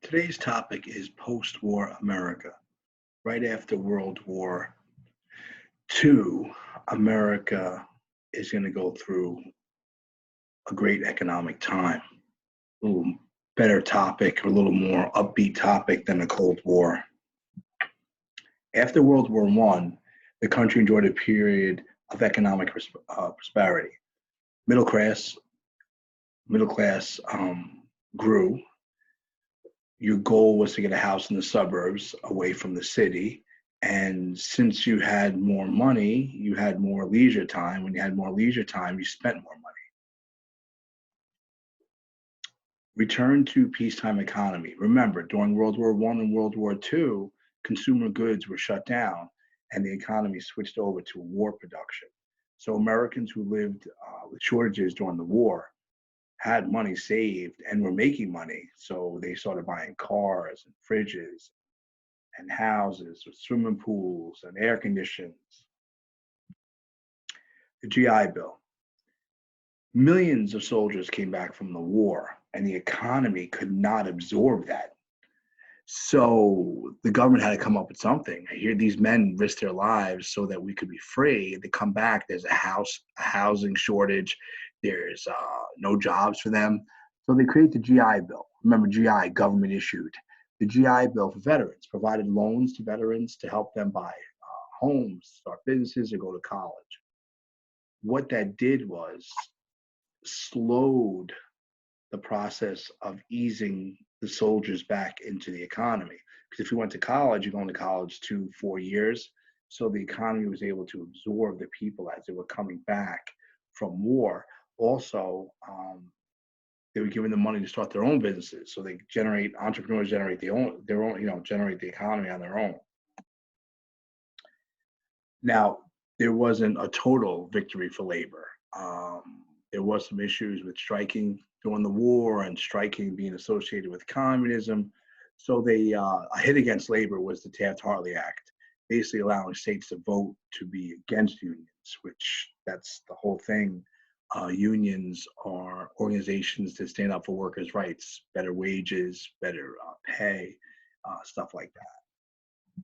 Today's topic is post-war America. Right after World War II, America is going to go through a great economic time. A little better topic, a little more upbeat topic than the Cold War. After World War I, the country enjoyed a period of economic prosperity. Middle class, middle class grew. Your goal was to get a house in the suburbs away from the city. And since you had more money, you had more leisure time. When you had more leisure time, you spent more money. Return to peacetime economy. Remember, during World War I and World War II, consumer goods were shut down and the economy switched over to war production. So Americans who lived with shortages during the war had money saved and were making money. So they started buying cars and fridges and houses with swimming pools and air conditions. The GI Bill. Millions of soldiers came back from the war, and the economy could not absorb that. So the government had to come up with something. Here, these men risked their lives so that we could be free. They come back. There's a housing shortage. There's no jobs for them. So they create the GI Bill. Remember, GI, government issued. The GI Bill for veterans provided loans to veterans to help them buy homes, start businesses, or go to college. What that did was slowed the process of easing the soldiers back into the economy. Because if you went to college, you're going to college 2, 4 years. So the economy was able to absorb the people as they were coming back from war. Also, they were given the money to start their own businesses. So they generate entrepreneurs generate their own, generate the economy on their own. Now, there wasn't a total victory for labor. There was some issues with striking during the war and striking being associated with communism. So they a hit against labor was the Taft-Hartley Act, basically allowing states to vote to be against unions, which that's the whole thing. Unions are organizations that stand up for workers' rights, better wages, better pay, stuff like that.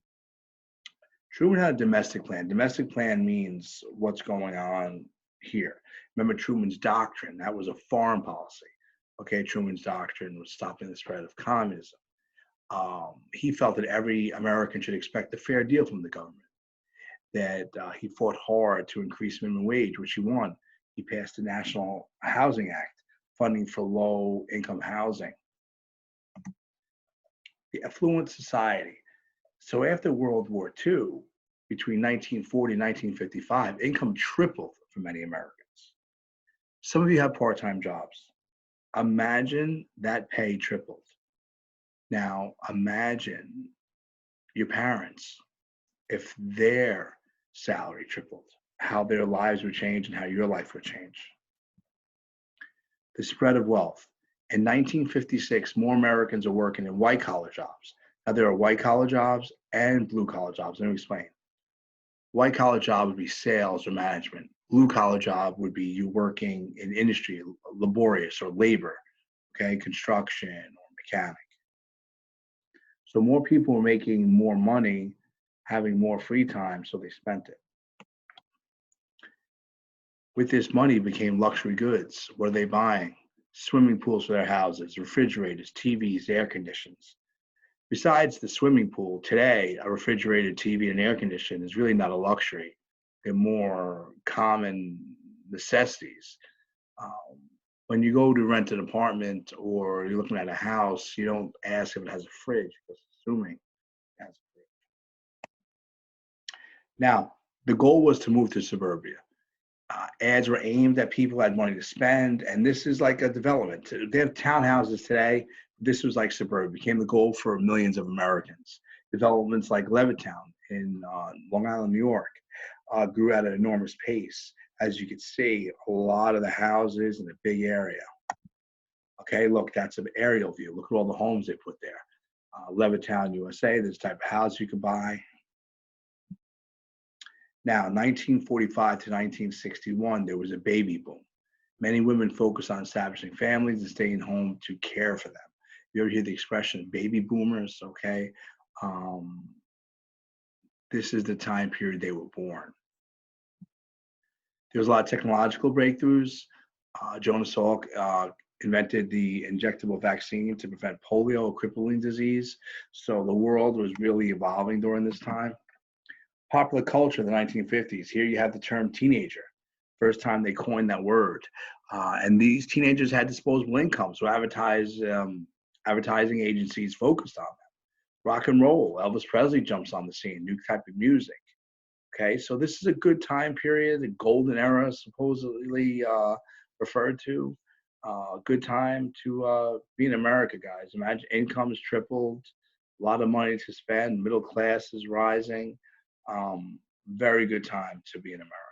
Truman had a domestic plan. Domestic plan means what's going on here. Remember Truman's doctrine, that was a foreign policy. Okay, Truman's doctrine was stopping the spread of communism. He felt that every American should expect a fair deal from the government, that he fought hard to increase minimum wage, which he won. He passed the National Housing Act, funding for low income housing. The affluent society. So after World War II, between 1940 and 1955, income tripled for many Americans. Some of you have part-time jobs. Imagine that pay tripled. Now, imagine your parents, if their salary tripled, how their lives would change and how your life would change. The spread of wealth. In 1956, more Americans are working in white-collar jobs. Now, there are white-collar jobs and blue-collar jobs. Let me explain. White-collar job would be sales or management. Blue-collar job would be you working in industry, laborious or labor, okay, construction or mechanic. So more people were making more money, having more free time, so they spent it. With this money became luxury goods. What are they buying? Swimming pools for their houses, refrigerators, TVs, air conditions. Besides the swimming pool, today, a refrigerated TV and air condition is really not a luxury. They're more common necessities. When you go to rent an apartment or you're looking at a house, you don't ask if it has a fridge, because assuming it has a fridge. Now, the goal was to move to suburbia. Ads were aimed at people who had money to spend, and this is like a development. They have townhouses today. This was like suburbia, became the goal for millions of Americans. Developments like Levittown in Long Island, New York, grew at an enormous pace. As you can see, a lot of the houses in a big area. Okay, look, that's an aerial view. Look at all the homes they put there. Levittown, USA, this type of house you can buy. Now, 1945 to 1961, there was a baby boom. Many women focused on establishing families and staying home to care for them. You ever hear the expression baby boomers? Okay. Um, this is the time period they were born. There was a lot of technological breakthroughs. Jonas Salk invented the injectable vaccine to prevent polio, a crippling disease. So the world was really evolving during this time. Popular culture in the 1950s. Here you have the term teenager. First time they coined that word. And these teenagers had disposable income, so advertising agencies focused on them. Rock and roll. Elvis Presley jumps on the scene, new type of music. Okay, so this is a good time period, the golden era, supposedly referred to. Good time to be in America, guys. Imagine income's tripled, a lot of money to spend, middle class is rising. Very good time to be in America.